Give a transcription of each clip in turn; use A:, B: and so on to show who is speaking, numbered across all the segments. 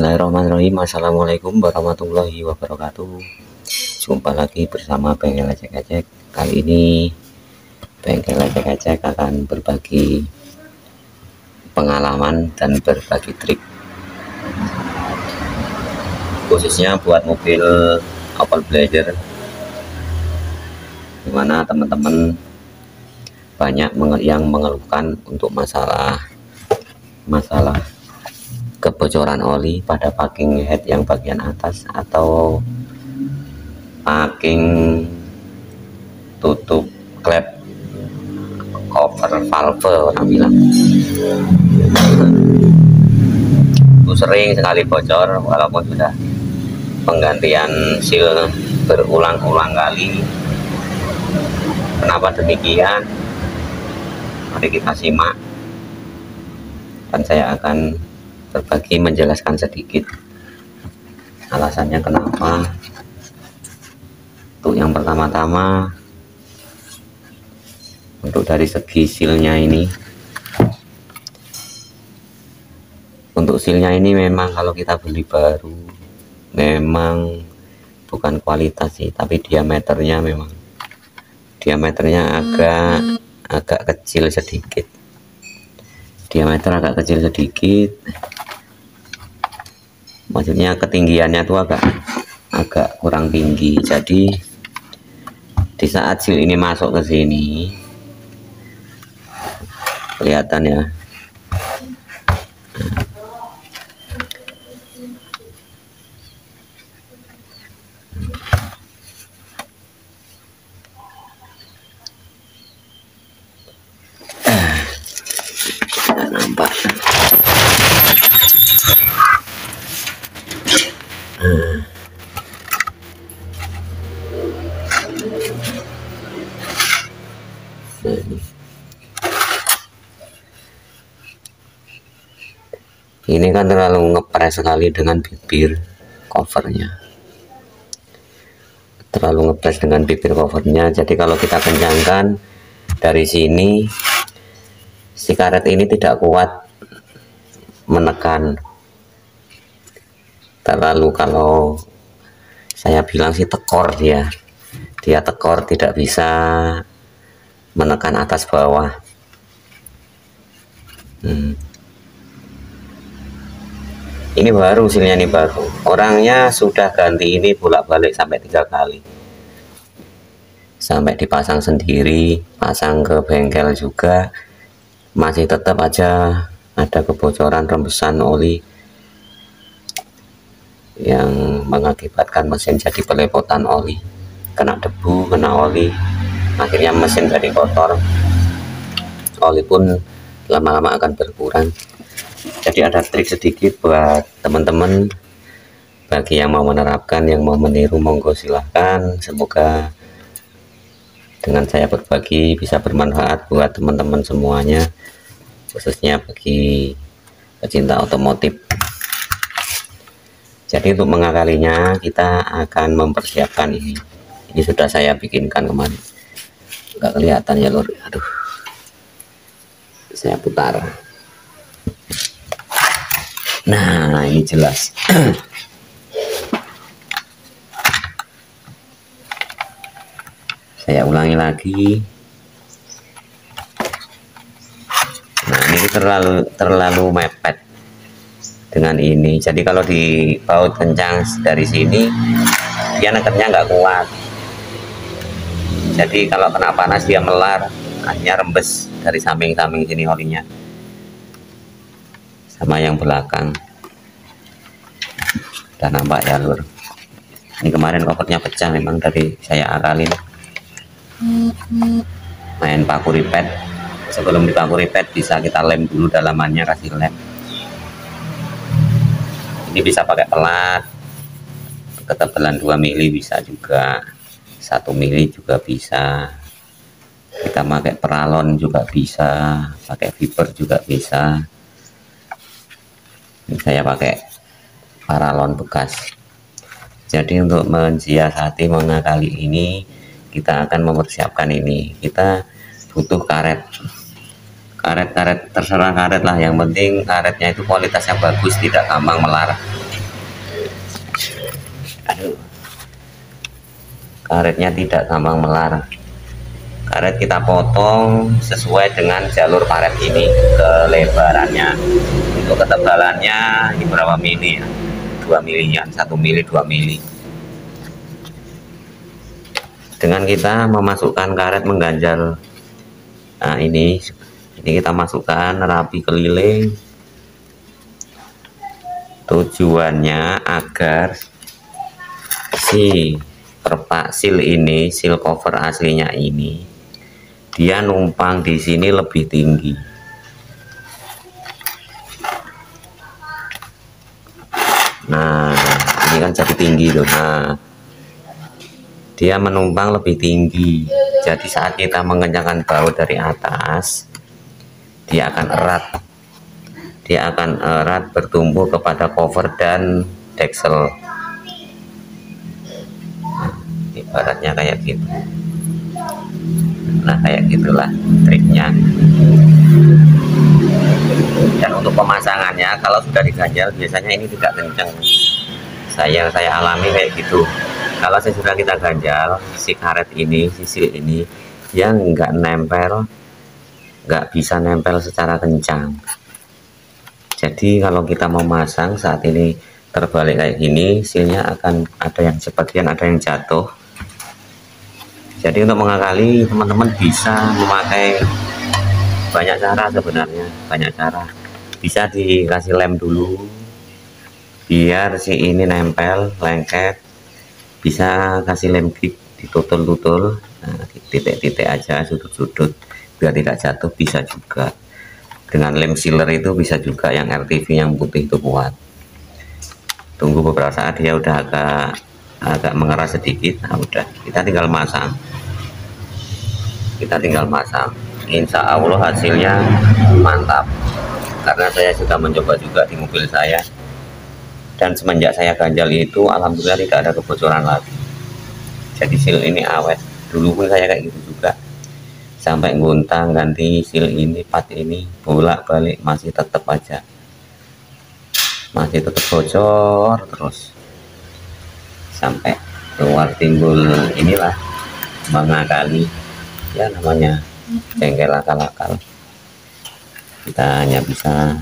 A: Bismillahirrahmanirrahim. Assalamualaikum warahmatullahi wabarakatuh. Jumpa lagi bersama Bengkel Ecek-Ecek. Kali ini Bengkel Ecek-Ecek akan berbagi pengalaman dan berbagi trik, khususnya buat mobil Opel Blazer, dimana teman-teman banyak yang mengeluhkan untuk masalah kebocoran oli pada packing head yang bagian atas atau packing tutup klep cover valve orang bilang. Itu sering sekali bocor walaupun sudah penggantian seal berulang-ulang kali. Kenapa demikian? Mari kita simak dan saya akan berbagi menjelaskan sedikit alasannya kenapa. Untuk yang pertama-tama, untuk dari segi sealnya ini, untuk sealnya ini memang kalau kita beli baru memang bukan kualitas sih, tapi diameternya agak kecil sedikit. Diameter agak kecil sedikit, maksudnya ketinggiannya tuh agak kurang tinggi. Jadi di saat seal ini masuk ke sini, kelihatan ya, nampak. Ini kan terlalu ngepres sekali dengan bibir covernya, jadi kalau kita kencangkan dari sini, si karet ini tidak kuat menekan. Terlalu, kalau saya bilang sih tekor, dia tekor, tidak bisa menekan atas bawah. Ini baru sealnya, ini baru, orangnya sudah ganti ini bolak-balik sampai 3 kali, sampai dipasang sendiri, pasang ke bengkel juga, masih tetap aja ada kebocoran rembesan oli yang mengakibatkan mesin jadi pelepotan oli, kena debu, kena oli, akhirnya mesin jadi kotor, oli pun lama-lama akan berkurang. Jadi ada trik sedikit buat teman-teman, bagi yang mau menerapkan, yang mau meniru, monggo silahkan. Semoga dengan saya berbagi bisa bermanfaat buat teman-teman semuanya, khususnya bagi pecinta otomotif. Jadi untuk mengakalinya kita akan mempersiapkan ini sudah saya bikinkan kemarin, nggak kelihatan ya lur, aduh, saya putar. Nah, ini jelas. Saya ulangi lagi. Nah, ini terlalu mepet dengan ini. Jadi kalau dibaut kencang dari sini, dia nekennya nggak kuat. Jadi kalau kena panas dia melar, akhirnya rembes dari samping-samping sini olinya, sama yang belakang. Udah nampak ya lur. Ini kemarin covernya pecah, memang dari saya akalin main paku ripet. Sebelum dipaku ripet bisa kita lem dulu dalamannya, kasih lem. Ini bisa pakai pelat ketebalan 2 mili bisa juga, 1 mili juga bisa. Kita pakai peralon juga bisa, pakai fiber juga bisa. Ini saya pakai paralon bekas. Jadi untuk mensiasati, mengakali ini, kita akan mempersiapkan ini. Kita butuh karet terserah karet lah, yang penting karetnya itu kualitasnya bagus, tidak gampang melar. karetnya tidak gampang melar. Karet kita potong sesuai dengan jalur karet ini, kelebarannya. Untuk ketebalannya ini berapa mili ya? 2 milian, 1 mili, 2 mili. Dengan kita memasukkan karet mengganjal, nah ini kita masukkan rapi keliling. Tujuannya agar si perpak seal ini, seal cover aslinya ini, dia numpang di sini lebih tinggi. Nah, ini kan jadi tinggi loh. Nah, dia menumpang lebih tinggi. Jadi saat kita mengencangkan baut dari atas, dia akan erat. Dia akan erat bertumbuh kepada cover dan deksel. Nah, ibaratnya kayak gitu. Nah, kayak gitulah triknya. Dan untuk pemasangannya, kalau sudah diganjal biasanya ini tidak kencang. Saya alami kayak gitu. Kalau saya sudah kita ganjal, si karet ini, si seal ini, dia nggak nempel, nggak bisa nempel secara kencang. Jadi kalau kita memasang saat ini terbalik kayak gini, sealnya akan ada yang sebagian ada yang jatuh. Jadi untuk mengakali, teman-teman bisa memakai banyak cara sebenarnya, banyak cara. Bisa dikasih lem dulu biar si ini nempel lengket. Bisa kasih lem grip ditutul-tutul, nah, titik-titik aja, sudut-sudut biar tidak jatuh. Bisa juga dengan lem sealer, itu bisa juga yang RTV yang putih itu kuat. Tunggu beberapa saat dia udah agak mengeras sedikit. Nah udah, kita tinggal masang. Insya Allah hasilnya mantap, karena saya sudah mencoba juga di mobil saya, dan semenjak saya ganjal itu alhamdulillah tidak ada kebocoran lagi. Jadi seal ini awet. Dulu pun saya kayak gitu juga, sampai nguntang ganti seal ini, part ini, bolak-balik masih tetap bocor terus, sampai keluar timbul inilah, mengakali. Ya namanya bengkel akal-akal, kita hanya bisa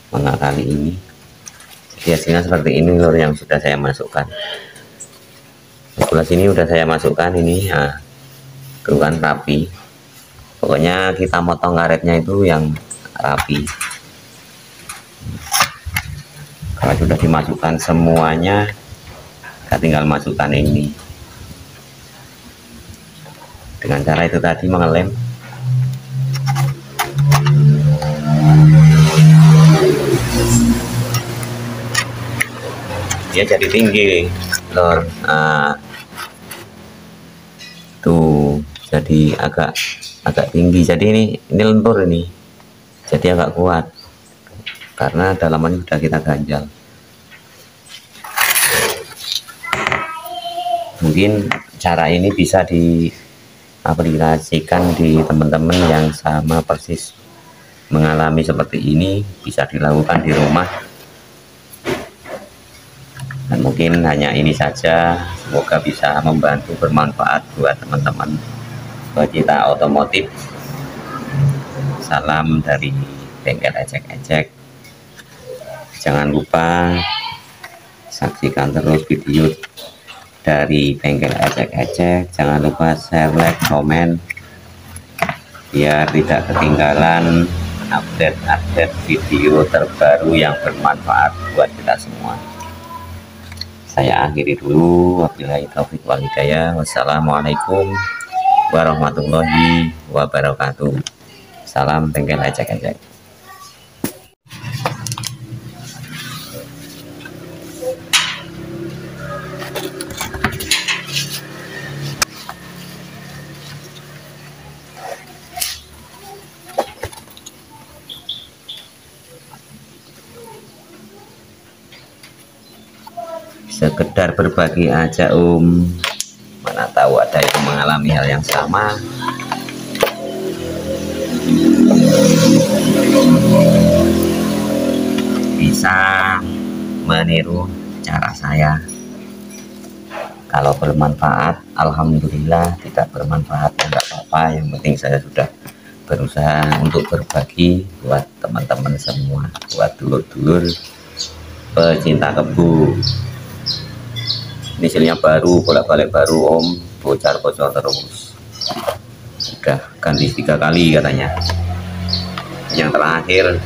A: mengakali ini. Jadi hasilnya seperti ini lur yang sudah saya masukkan. Sebelah sini udah saya masukkan ini, nah itu kan rapi. Pokoknya kita motong karetnya itu yang rapi. Kalau sudah dimasukkan semuanya, kita tinggal masukkan ini dengan cara itu tadi, mengelem. Dia jadi tinggi lor. Nah, tuh jadi agak tinggi. Jadi ini lentur ini, jadi agak kuat karena dalamannya sudah kita ganjal. Mungkin cara ini bisa diaplikasikan di teman-teman yang sama persis mengalami seperti ini, bisa dilakukan di rumah. Dan mungkin hanya ini saja, semoga bisa membantu, bermanfaat buat teman-teman pecinta otomotif. Salam dari bengkel ecek-ecek. Jangan lupa saksikan terus video dari bengkel ecek-ecek. Jangan lupa share, like, komen biar tidak ketinggalan update video terbaru yang bermanfaat buat kita semua. Saya akhiri dulu, wabillahi taufiq wal hidayah. Wassalamualaikum warahmatullahi wabarakatuh. Salam bengkel ecek-ecek. Sekedar berbagi aja mana tahu ada yang mengalami hal yang sama. Bisa meniru cara saya. Kalau bermanfaat, alhamdulillah. Tidak bermanfaat, enggak apa-apa. Yang penting saya sudah berusaha untuk berbagi buat teman-teman semua, buat dulur-dulur pecinta kebun. Ini hasilnya baru, bolak-balik baru om, bocor-bocor terus. Udah ganti 3 kali katanya. Yang terakhir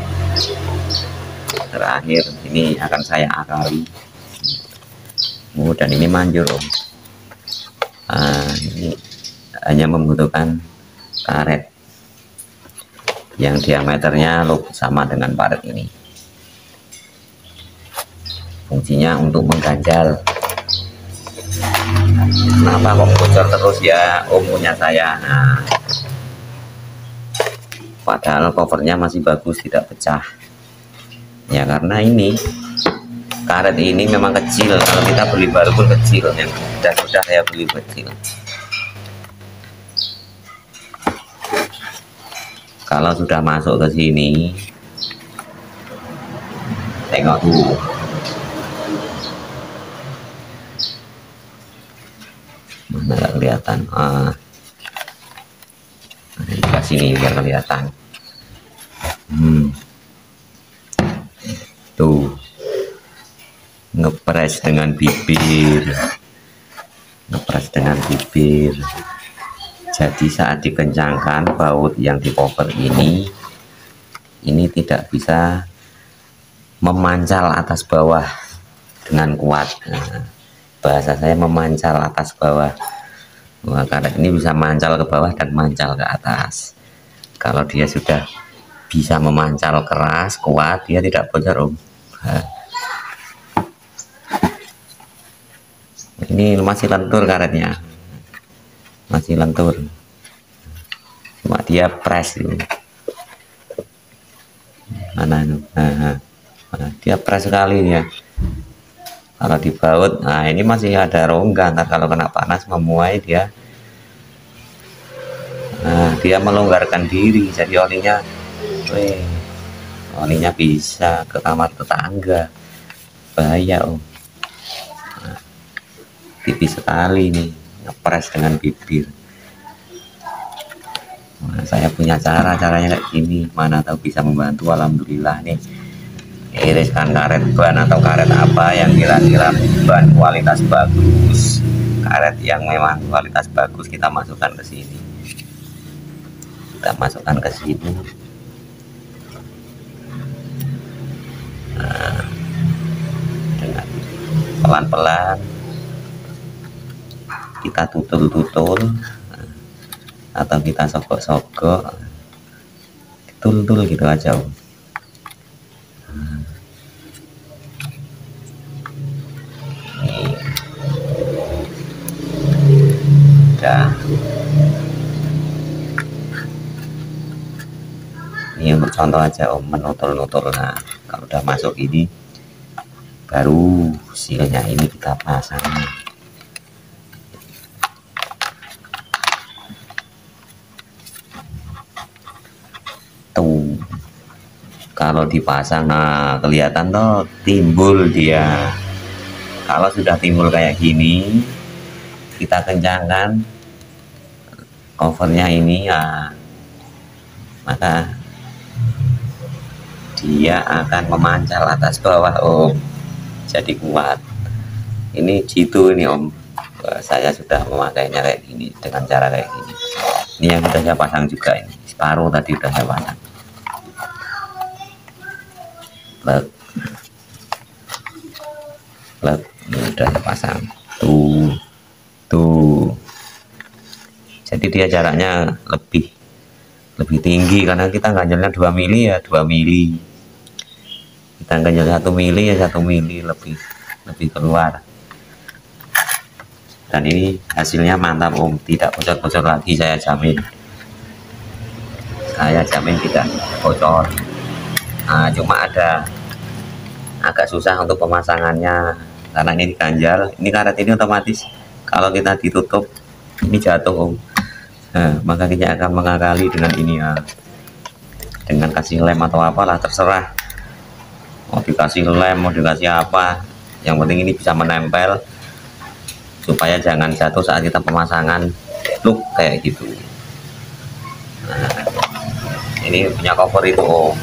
A: ini akan saya akali. Dan ini manjur om. Ini hanya membutuhkan karet yang diameternya sama dengan paret ini. Fungsinya untuk mengganjal. Kenapa kok bocor terus ya om punya saya? Nah, padahal covernya masih bagus, tidak pecah ya, karena ini karet ini memang kecil. Kalau kita beli baru pun kecil, yang sudah saya beli kecil. Kalau sudah masuk ke sini, tengok tuh, mana nggak kelihatan. Ke sini biar kelihatan. Tuh, ngepres dengan bibir, jadi saat dikencangkan baut yang di cover ini tidak bisa memancal atas bawah dengan kuat. Nah, bahasa saya memancal atas bawah. Wah, karet ini bisa mancal ke bawah dan mancal ke atas. Kalau dia sudah bisa memancal keras kuat, dia tidak bocor om. Ini masih lentur karetnya, masih lentur, cuma dia press itu. Mana dia press sekali ya. Kalau dibaut, nah ini masih ada rongga, ntar kalau kena panas memuai dia. Nah, dia melonggarkan diri, jadi olinya bisa ke kamar tetangga, bahaya om. Nah, tipis sekali nih, ngepres dengan bibir. Nah, saya punya caranya kayak gini, mana tahu bisa membantu. Alhamdulillah nih, iriskan karet ban atau karet apa yang kira-kira ban kualitas bagus, karet yang memang kualitas bagus, kita masukkan ke sini. Nah, dengan pelan-pelan kita tutul atau kita sogok-sogok, tul gitu aja om. Ini untuk contoh aja om, menutul-nutul. Nah, kalau udah masuk ini baru silnya ini kita pasang. Tuh, kalau dipasang, nah kelihatan tuh timbul dia. Kalau sudah timbul kayak gini, kita kencangkan covernya ini ya, maka dia akan memancal atas bawah om, jadi kuat. Ini jitu ini om, saya sudah memakainya kayak gini, dengan cara kayak gini. Ini yang sudah saya pasang juga, ini separuh tadi sudah saya pasang. Plug ini udah saya pasang. Tuh, jadi dia jaraknya lebih tinggi, karena kita ganjalnya 2 mili ya 2 mili, kita ganjal 1 mili ya 1 mili lebih keluar. Dan ini hasilnya mantap om, tidak bocor-bocor lagi, saya jamin tidak bocor. Nah, cuma agak susah untuk pemasangannya karena ini diganjal. Ini karet ini otomatis kalau kita ditutup ini jatuh om. Nah, maka kita akan mengakali dengan ini ya, dengan kasih lem atau apalah, terserah mau dikasih lem mau dikasih apa, yang penting ini bisa menempel supaya jangan jatuh saat kita pemasangan look kayak gitu. Nah, ini punya cover itu Om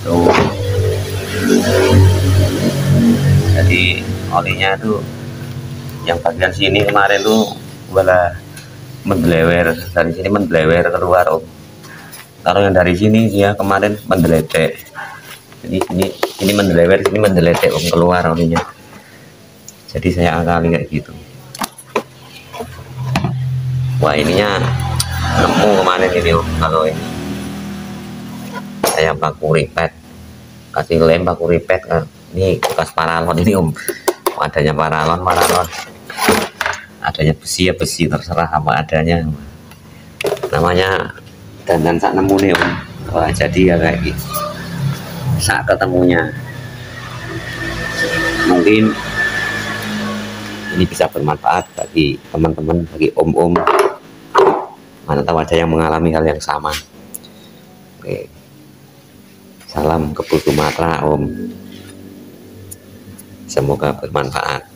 A: tuh, jadi olinya tuh yang bagian sini kemarin tuh malah menggelewer, dari sini menggelewer keluar Om. Kalau yang dari sini dia kemarin mendeletek, jadi ini mendelewer, sini mendeletek Om, keluar olinya. Jadi saya akali kayak gitu. Wah ininya nemu kemarin ini Om. Kalau ini saya paku ripet, kasih lem paku ripet kan. Ini bekas paralon ini Om, adanya paralon adanya besi ya besi, terserah apa adanya, namanya dandan sak nemu nih Om. Wah jadi ya kayak gitu saat ketemunya. Mungkin ini bisa bermanfaat bagi teman-teman, bagi om-om, mana tahu ada yang mengalami hal yang sama. Oke, salam Kebun Sumatera Om, semoga bermanfaat.